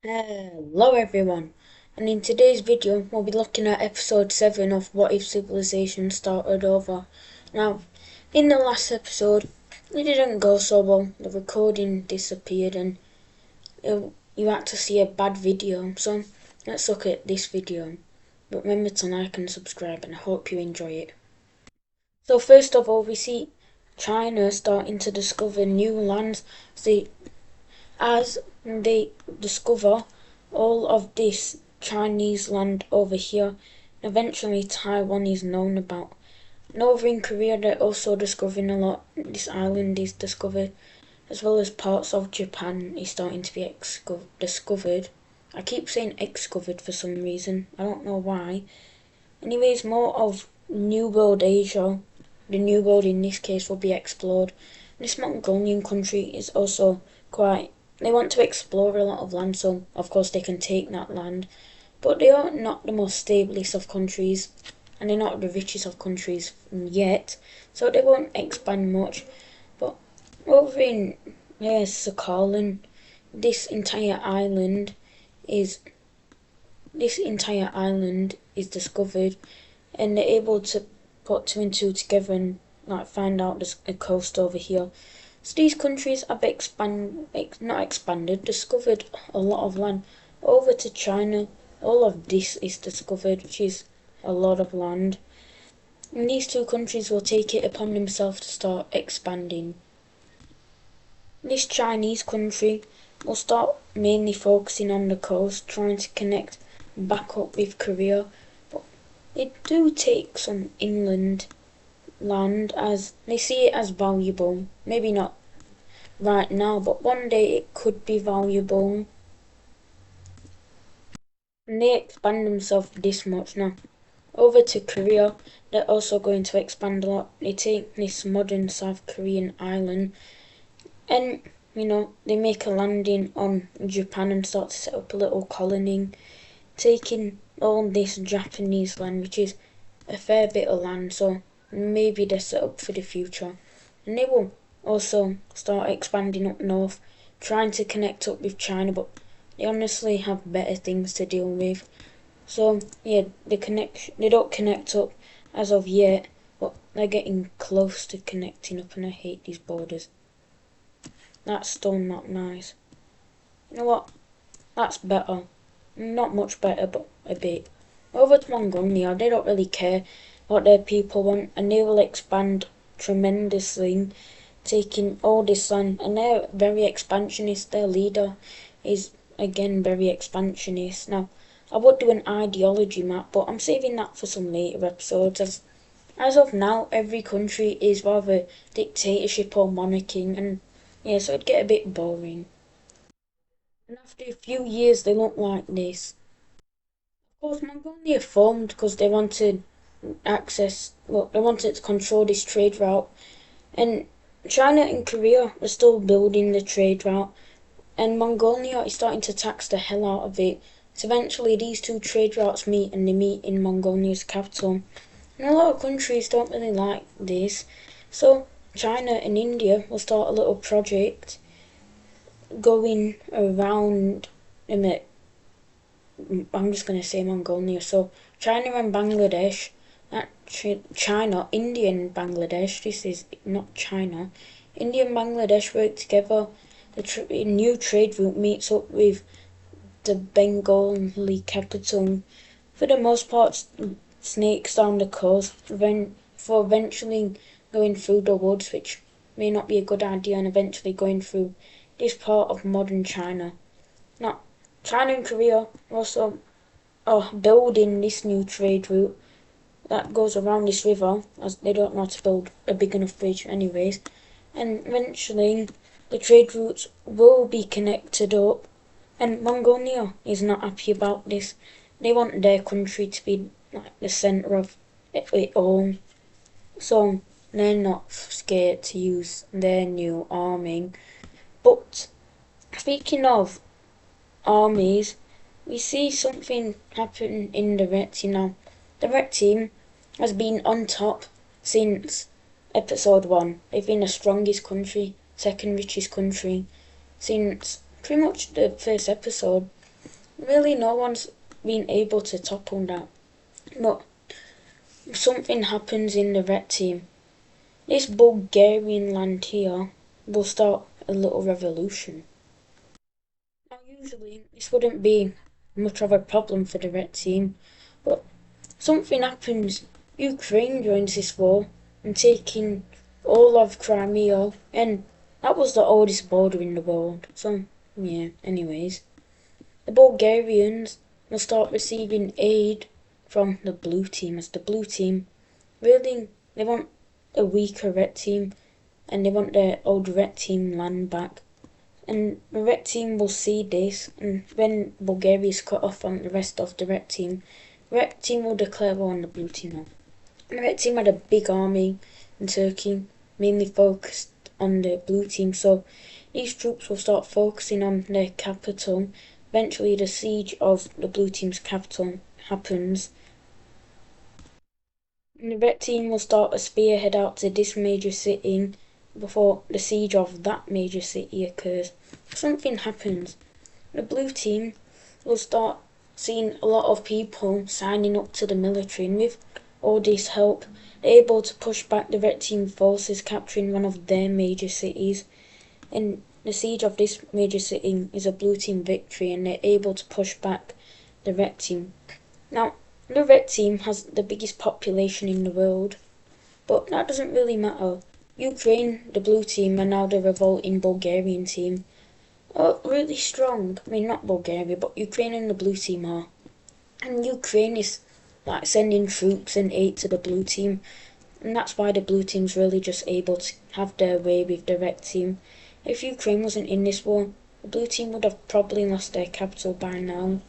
Hello everyone, and in today's video we'll be looking at episode 7 of What If Civilization Started Over. Now, in the last episode, it didn't go so well. The recording disappeared and you had to see a bad video, so let's look at this video. But remember to like and subscribe, and I hope you enjoy it. So first of all, we see China starting to discover new lands. As they discover all of this Chinese land over here, eventually Taiwan is known about. And over in Korea, they're also discovering a lot. This island is discovered, as well as parts of Japan is starting to be discovered. I keep saying excavated for some reason. I don't know why. Anyways, more of New World Asia. The New World in this case will be explored. This Mongolian country is also quite. They want to explore a lot of land, so of course they can take that land. But they are not the most stablest of countries, and they're not the richest of countries yet, so they won't expand much. But over in Sakhalin, this entire island is discovered, and they're able to put two and two together and like find out there's a coast over here. So these countries have discovered a lot of land. Over to China, all of this is discovered, which is a lot of land. And these two countries will take it upon themselves to start expanding. This Chinese country will start mainly focusing on the coast, trying to connect back up with Korea. But they do take some inland land as they see it as valuable. Maybe not right now, but one day it could be valuable. And they expand themselves this much now. Over to Korea, they're also going to expand a lot. They take this modern South Korean island and they make a landing on Japan and start to set up a little colony, taking all this Japanese land, which is a fair bit of land, so maybe they're set up for the future. And they will also start expanding up north, trying to connect up with China, but they honestly have better things to deal with. So yeah, they don't connect up as of yet, but they're getting close to connecting up, and I hate these borders. That's still not nice. You know what? That's better. Not much better, but a bit. Over to Mongolia, they don't really care what their people want, and they will expand tremendously, taking all this land, and they're very expansionist. Their leader is again very expansionist. Now, I would do an ideology map, but I'm saving that for some later episodes. As of now, every country is rather dictatorship or monarchy, and yeah, so it'd get a bit boring. And after a few years, they look like this. Of course, Mongolia formed because they wanted they wanted to control this trade route, and China and Korea are still building the trade route, and Mongolia is starting to tax the hell out of it. So eventually these two trade routes meet, and they meet in Mongolia's capital. And a lot of countries don't really like this, so China and India will start a little project going around. I'm just going to say Mongolia. So China and Bangladesh, China, India and Bangladesh, this is not China. India and Bangladesh work together. The new trade route meets up with the Bengali capital. For the most part, snakes down the coast, for eventually going through the woods, which may not be a good idea, and eventually going through this part of modern China. Now, China and Korea also are building this new trade route that goes around this river, as they don't know how to build a big enough bridge anyways. And eventually, the trade routes will be connected up. And Mongolia is not happy about this. They want their country to be like the centre of it all. So they're not scared to use their new arming. But speaking of armies, we see something happen in the Red Team now. The Red Team has been on top since episode 1. They've been the strongest country, second richest country, since pretty much the first episode. really no one's been able to topple that. But something happens in the red team. This Bulgarian land here will start a little revolution. Now usually this wouldn't be much of a problem for the red team, but something happens. Ukraine joins this war and taking all of Crimea, and that was the oldest border in the world. So yeah, anyways. The Bulgarians will start receiving aid from the blue team, as the blue team really they want a weaker red team and they want their old red team land back. And the red team will see this, and when Bulgaria is cut off from the rest of the red team will declare war on the blue team now. The red team had a big army in Turkey, mainly focused on the blue team, so these troops will start focusing on their capital. Eventually the siege of the blue team's capital happens. And the red team will start a spearhead out to this major city before the siege of that major city occurs. Something happens. The blue team will start seeing a lot of people signing up to the military, and with all this help, they're able to push back the red team forces, capturing one of their major cities. And the siege of this major city is a blue team victory, and they're able to push back the red team. Now, the red team has the biggest population in the world, but that doesn't really matter. Ukraine, the blue team, and now the revolting Bulgarian team are really strong. I mean, not Bulgaria, but Ukraine and the blue team are. And Ukraine is like sending troops and aid to the blue team, and that's why the blue team's really just able to have their way with the red team. If Ukraine wasn't in this war, the blue team would have probably lost their capital by now.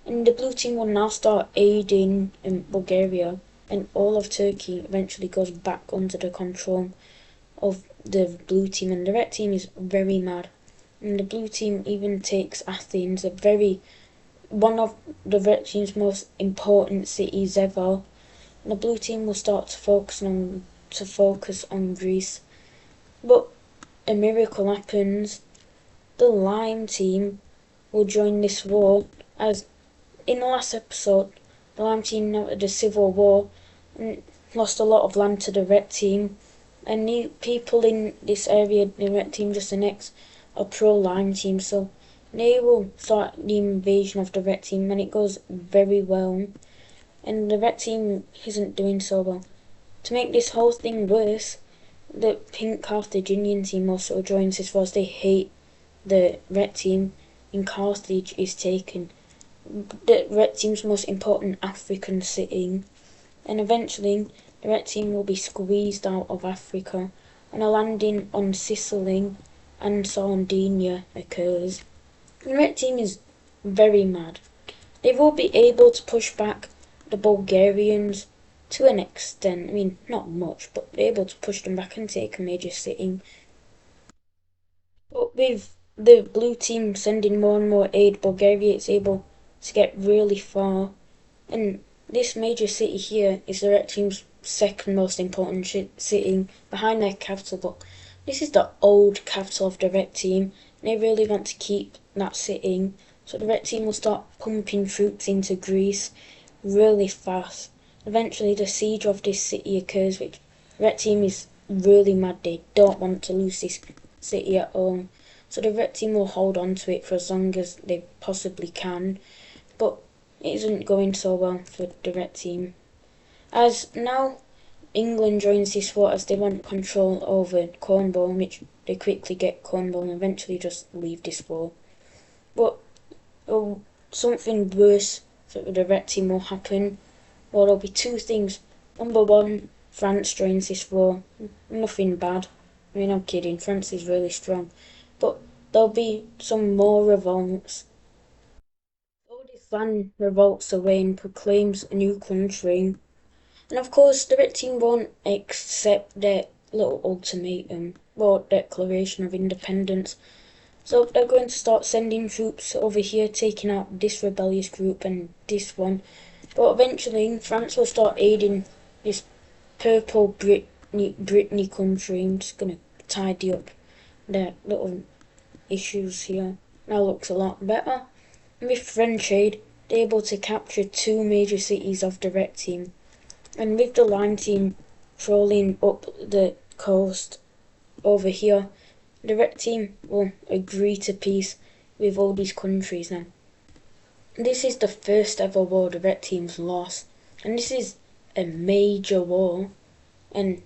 And the blue team will now start aiding in Bulgaria, and all of Turkey eventually goes back under the control of the blue team, and the red team is very mad. And the blue team even takes Athens, one of the red team's most important cities ever. And the blue team will start to focus on Greece. But a miracle happens. The lime team will join this war, as in the last episode, the lime team entered the civil war and lost a lot of land to the red team. And the people in this area, the red team just annexed, are pro-lime team, so they will start the invasion of the red team, and it goes very well. And the red team isn't doing so well. To make this whole thing worse, the pink Carthaginian team also joins this force. They hate the red team, and Carthage is taken, the red team's most important African city. And eventually the red team will be squeezed out of Africa, and a landing on Sicily and Sardinia occurs. The red team is very mad. They will be able to push back the Bulgarians to an extent. I mean, not much, but they're able to push them back and take a major city. But with the blue team sending more and more aid, Bulgaria is able to get really far. And this major city here is the red team's second most important city behind their capital, but this is the old capital of the red team, and they really want to keep that city. So the red team will start pumping troops into Greece really fast. Eventually the siege of this city occurs, which the red team is really mad. They don't want to lose this city at all. So the red team will hold on to it for as long as they possibly can. But it isn't going so well for the red team, as now England joins this war, as they want control over Cornwall, which they quickly get Cornwall and eventually just leave this war. But something worse for the red team will happen. Well, there'll be two things. Number one, France joins this war. Nothing bad. I mean, I'm kidding, France is really strong. But there'll be some more revolts. Kurdistan revolts away and proclaims a new country. And of course, the red team won't accept their little ultimatum or declaration of independence. So they're going to start sending troops over here, taking out this rebellious group and this one. But eventually, France will start aiding this purple Brittany country. I'm just going to tidy up their little issues here. Now looks a lot better. With French aid, they're able to capture two major cities of the Red Team. And with the Line Team trolling up the coast over here, the Red Team will agree to peace with all these countries now. This is the first ever war the Red Team's lost, and this is a major war, and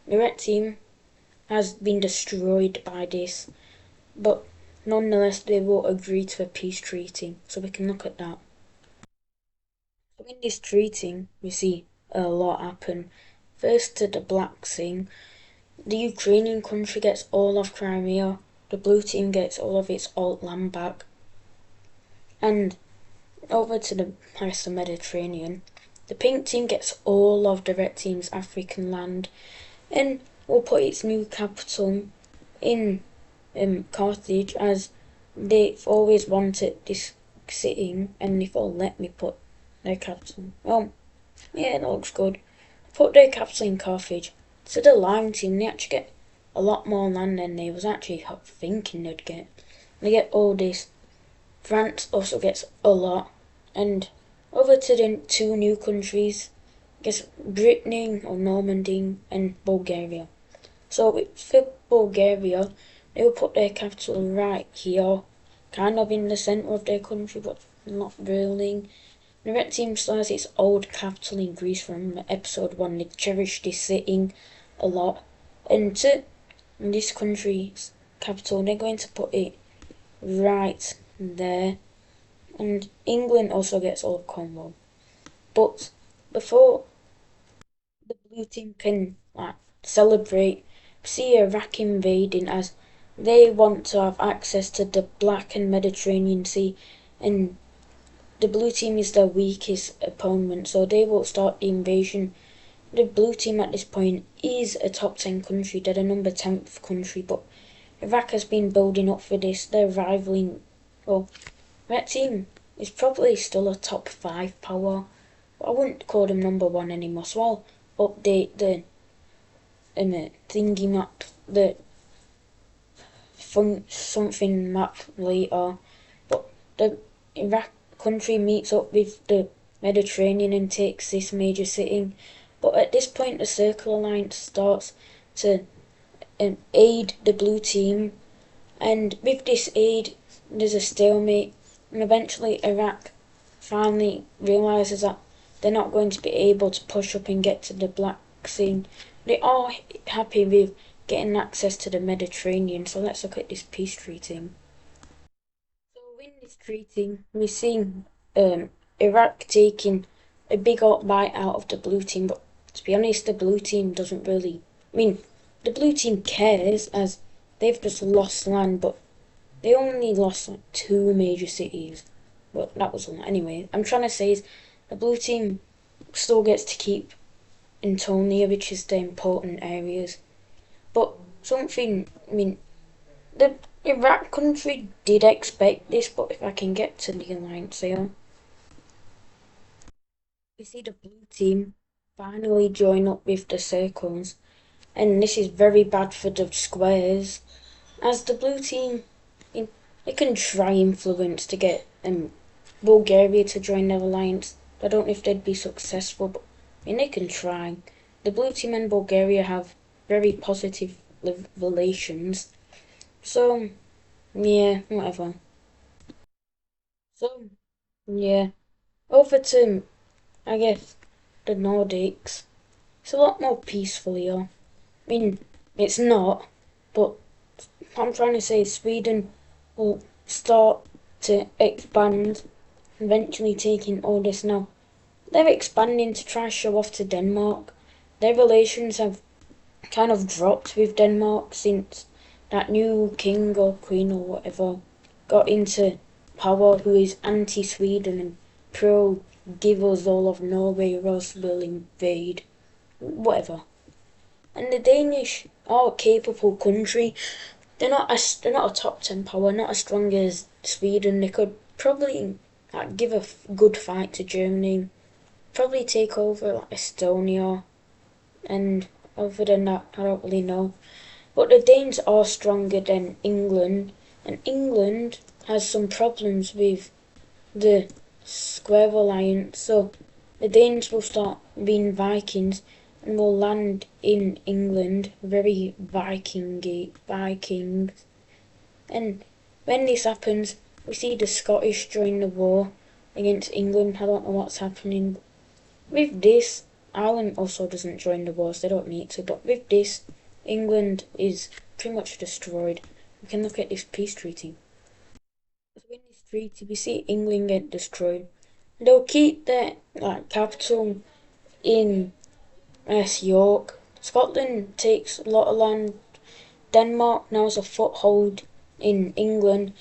the Red Team has been destroyed by this, but nonetheless they will agree to a peace treaty, so we can look at that. So in this treaty, we see a lot happen. First to the Black Sea, the Ukrainian country gets all of Crimea, the Blue Team gets all of its alt land back, and over to the rest of the Mediterranean, the Pink Team gets all of the Red Team's African land, and will put its new capital in Carthage, as they've always wanted this city, and they've all let me put their capital. Well, yeah, that looks good. Put their capital in Carthage. So the Lime Team, they actually get a lot more land than they was actually thinking they'd get. They get all this. France also gets a lot. And over to the two new countries, I guess Brittany or Normandy and Bulgaria. So for Bulgaria, they will put their capital right here, kind of in the centre of their country, but not really. The Red Team still has its old capital in Greece from episode 1. They cherish this city a lot. And to this country's capital, they're going to put it right there. And England also gets all of Cornwall. But before the Blue Team can celebrate, see Iraq invading, as they want to have access to the Black and Mediterranean Sea, and the Blue Team is their weakest opponent, so they will start the invasion. The Blue Team at this point is a top 10 country, they're the number 10th country, but Iraq has been building up for this. They're rivaling, well, Red Team is probably still a top 5 power, but I wouldn't call them number 1 anymore, so I'll update the thingy map, the something map later. But the Iraq country meets up with the Mediterranean and takes this major city. But at this point, the Circle Alliance starts to aid the Blue Team, and with this aid, there's a stalemate, and eventually Iraq finally realises that they're not going to be able to push up and get to the Black Sea. They are happy with getting access to the Mediterranean, so let's look at this peace treaty. So in this treaty, we see Iraq taking a big old bite out of the Blue Team, but to be honest, the Blue Team doesn't really... the Blue Team cares, as they've just lost land, but they only lost 2 major cities. Well, that was a lot. Anyway, I'm trying to say is the Blue Team still gets to keep Antonia, which is the important areas. But something, the Iraq country did expect this, but if I can get to the alliance here, we see the Blue Team finally join up with the circles, and this is very bad for the squares, as the Blue Team, they can try influence to get Bulgaria to join their alliance. I don't know if they'd be successful, but they can try. The Blue Team and Bulgaria have very positive relations, so yeah, whatever. So yeah, over to, I guess, the Nordics. It's a lot more peaceful here. It's not, but what I'm trying to say is Sweden will start to expand, eventually taking all this now. They're expanding to try show off to Denmark. Their relations have kind of dropped with Denmark since that new king or queen or whatever got into power, who is anti-Sweden and pro give us all of Norway or else we'll invade. Whatever. And the Danish are a capable country. They're not a top 10 power, not as strong as Sweden. They could probably give a good fight to Germany, probably take over Estonia, and other than that, I don't really know. But the Danes are stronger than England, and England has some problems with the Square Alliance. So the Danes will start being Vikings and will land in England, very Vikings. And when this happens, we see the Scottish join the war against England. I don't know what's happening. With this, Ireland also doesn't join the wars, they don't need to, but with this, England is pretty much destroyed. We can look at this peace treaty. So in this treaty, we see England get destroyed. They'll keep their capital in York. Scotland takes a lot of land. Denmark now has a foothold in England.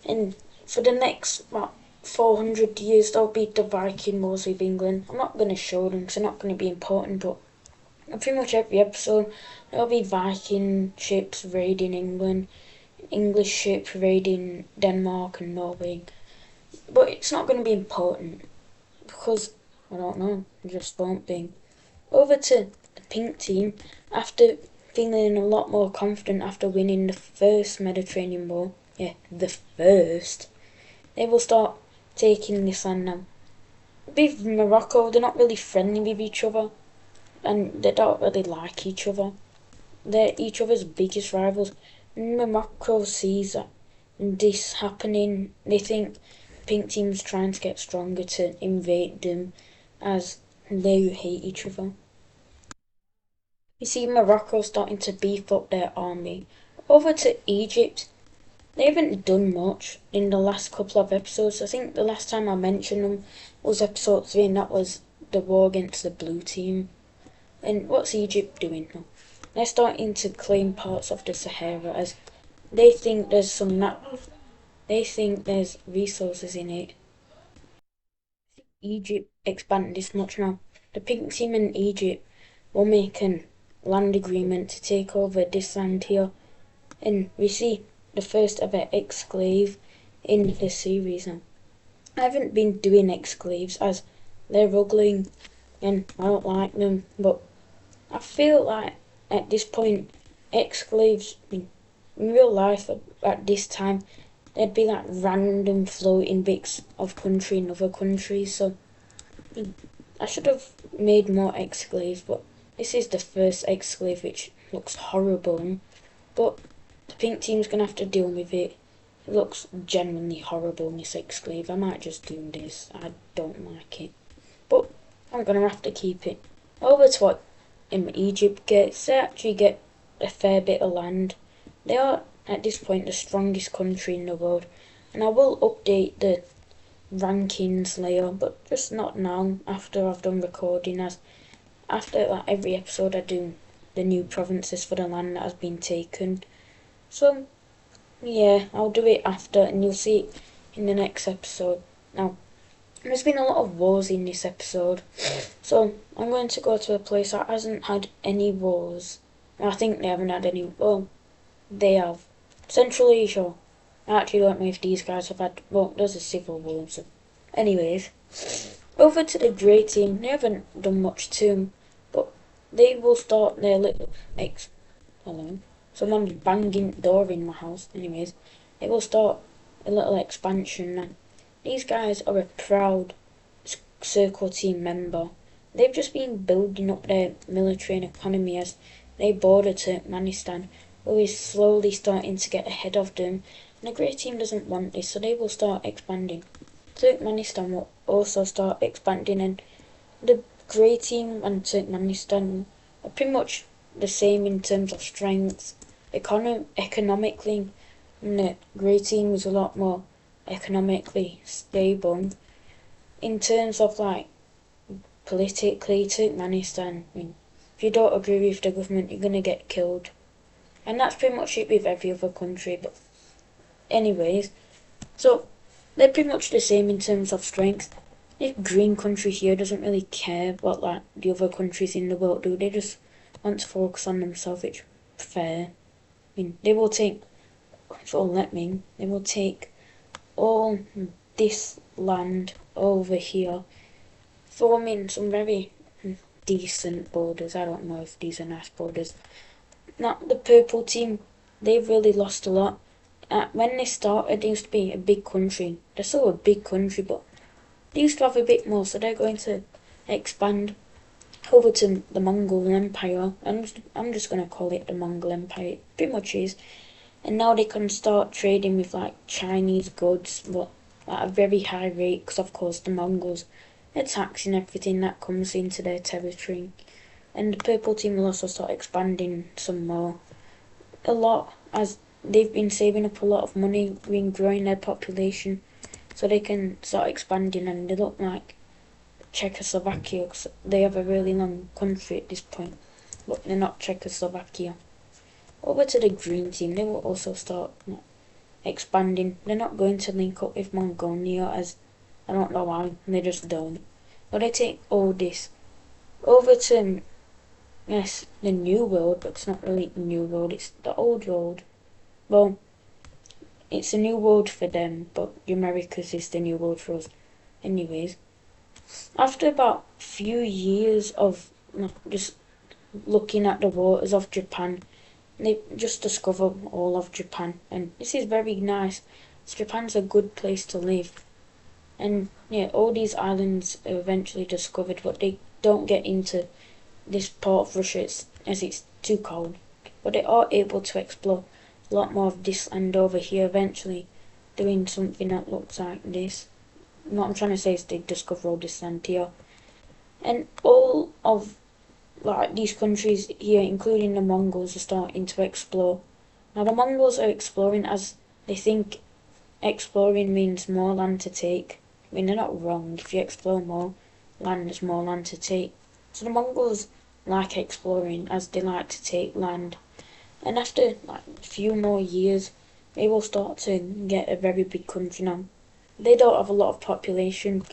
And for the next 400 years, they'll be the Viking Wars with England. I'm not going to show them because they're not going to be important, but pretty much every episode, there'll be Viking ships raiding England, English ships raiding Denmark and Norway. But it's not going to be important because, I don't know, it just won't be. Over to the pink team, after feeling a lot more confident after winning the first Mediterranean War, the first, they will start taking this land now. With Morocco, they're not really friendly with each other, and they don't really like each other. They're each other's biggest rivals. And Morocco sees this happening. They think the pink team's trying to get stronger to invade them, as they hate each other. We see Morocco starting to beef up their army. Over to Egypt, they haven't done much in the last couple of episodes. I think the last time I mentioned them was episode 3, and that was the war against the blue team. And what's Egypt doing now? They're starting to claim parts of the Sahara, as they think there's resources in it. Egypt expanded this much now. The pink team in Egypt will make an land agreement to take over this land here, and we see the first ever exclave in the series now. I haven't been doing exclaves as they're ugly and I don't like them, but I feel like at this point, exclaves in real life at this time, they'd be like random floating bits of country in other countries, so I should have made more exclaves, but this is the first exclave which looks horrible, but the pink team's gonna have to deal with it. It looks genuinely horrible in this exclave. I might just do this. I don't like it, but I'm gonna have to keep it. Over to what Egypt gets. They actually get a fair bit of land. They are at this point the strongest country in the world, and I will update the rankings later, but just not now after I've done recording, as after every episode I do the new provinces for the land that has been taken. So yeah, I'll do it after and you'll see it in the next episode. Now, there's been a lot of wars in this episode, so I'm going to go to a place that hasn't had any wars. I think they haven't had any, well, they have. Central Asia. I actually don't know if these guys have had, well, there's a civil war, so. Anyways, over to the grey team. They haven't done much to them, but they will start their little hello? Someone's banging the door in my house. Anyways, they will start a little expansion now. These guys are a proud Circle Team member. They've just been building up their military and economy as they border Turkmenistan, who is slowly starting to get ahead of them, and the grey team doesn't want this, so they will start expanding. Turkmenistan will also start expanding, and the grey team and Turkmenistan are pretty much the same in terms of strength. Economically, and the grey team is a lot more economically stable. In terms of politically, Turkmenistan, I mean, if you don't agree with the government, you're gonna get killed. And that's pretty much it with every other country, but anyways, so they're pretty much the same in terms of strength. This green country here doesn't really care what the other countries in the world do. They just want to focus on themselves, which is fair. I mean, they will take, if it'll let me, they will take all this land over here, forming some very decent borders. I don't know if these are nice borders. Now, the purple team, they've really lost a lot. when they started, they used to be a big country. They're still a big country, but they used to have a bit more, so they're going to expand over to the Mongol Empire. I'm just gonna call it the Mongol Empire. It pretty much is. And now they can start trading with like Chinese goods, but at a very high rate, because of course the Mongols are taxing everything that comes into their territory. And the Purple Team will also start expanding some more. A lot, as they've been saving up a lot of money, been growing their population, so they can start expanding, and they look like Czechoslovakia, 'cause they have a really long country at this point, but they're not Czechoslovakia. Over to the Green Team, they will also start expanding. They're not going to link up with Mongolia, as I don't know why, they just don't. But they take all this over to, yes, the New World, but it's not really the New World, it's the Old World. Well, it's a new world for them, but the Americas is the new world for us. Anyways, after about few years of just looking at the waters of Japan, they just discover all of Japan, and this is very nice. Japan's a good place to live, and yeah, all these islands are eventually discovered, but they don't get into this part of Russia as it's too cold. But they are able to explore a lot more of this land over here eventually, doing something that looks like this. What I'm trying to say is they discover all this land here, and all of like these countries here, including the Mongols, are starting to explore. Now the Mongols are exploring as they think exploring means more land to take. I mean, they're not wrong. If you explore more land, there's more land to take. So the Mongols like exploring as they like to take land. And after like a few more years, they will start to get a very big country now. They don't have a lot of population.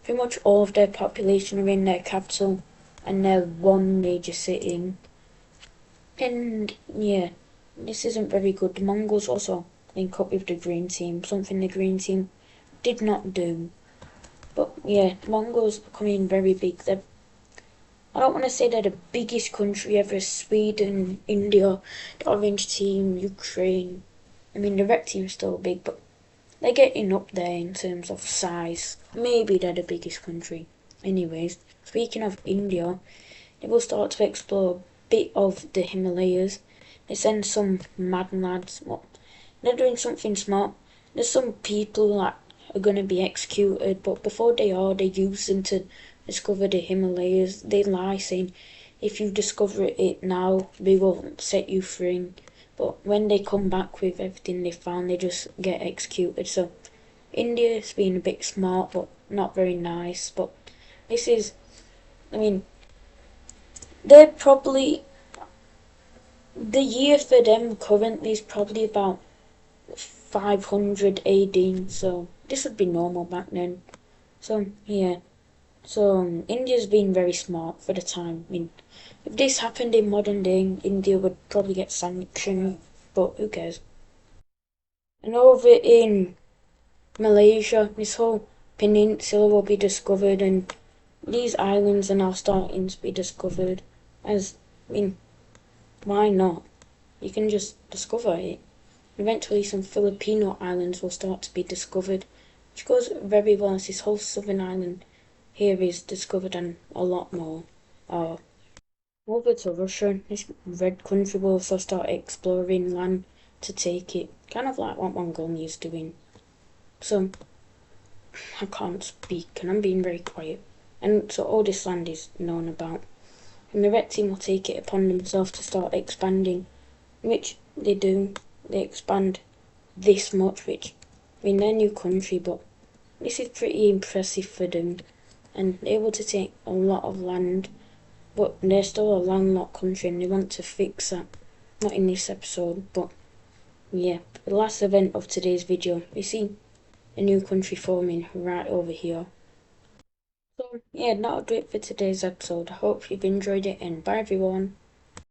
Pretty much all of their population are in their capital and their one major city. And yeah, this isn't very good. The Mongols also link up with the Green Team, something the Green Team did not do. But yeah, the Mongols are becoming very big. I don't want to say they're the biggest country ever. Sweden, India, the Orange Team, Ukraine. I mean, the Red Team's still big, but they're getting up there in terms of size. Maybe they're the biggest country. Anyways, speaking of India, they will start to explore a bit of the Himalayas. They send some mad lads. Well, they're doing something smart. There's some people that are going to be executed, but before they are, they use them to discover the Himalayas. They lie saying, if you discover it now, we will set you free. But when they come back with everything they found, they just get executed. So India's been a bit smart, but not very nice. But this is, I mean, they're probably, the year for them currently is probably about 500 AD, so this would be normal back then. So yeah, so India's been very smart for the time. I mean, if this happened in modern day, India would probably get sanctioned, but who cares? And over in Malaysia, this whole peninsula will be discovered, and these islands are now starting to be discovered. As, I mean, why not? You can just discover it. Eventually some Filipino islands will start to be discovered, which goes very well as this whole southern island here is discovered, and a lot more. Over to Russia, this red country will also start exploring land to take it, kind of like what Mongolia is doing. So, I can't speak, and I'm being very quiet. And so all this land is known about. And the Red Team will take it upon themselves to start expanding, which they do. They expand this much, which, I mean, they're a new country, but this is pretty impressive for them. And they're able to take a lot of land, but they're still a landlocked country, and they want to fix that. Not in this episode, but yeah. The last event of today's video, we see a new country forming right over here. So yeah, that'll do it for today's episode. I hope you've enjoyed it, and bye everyone.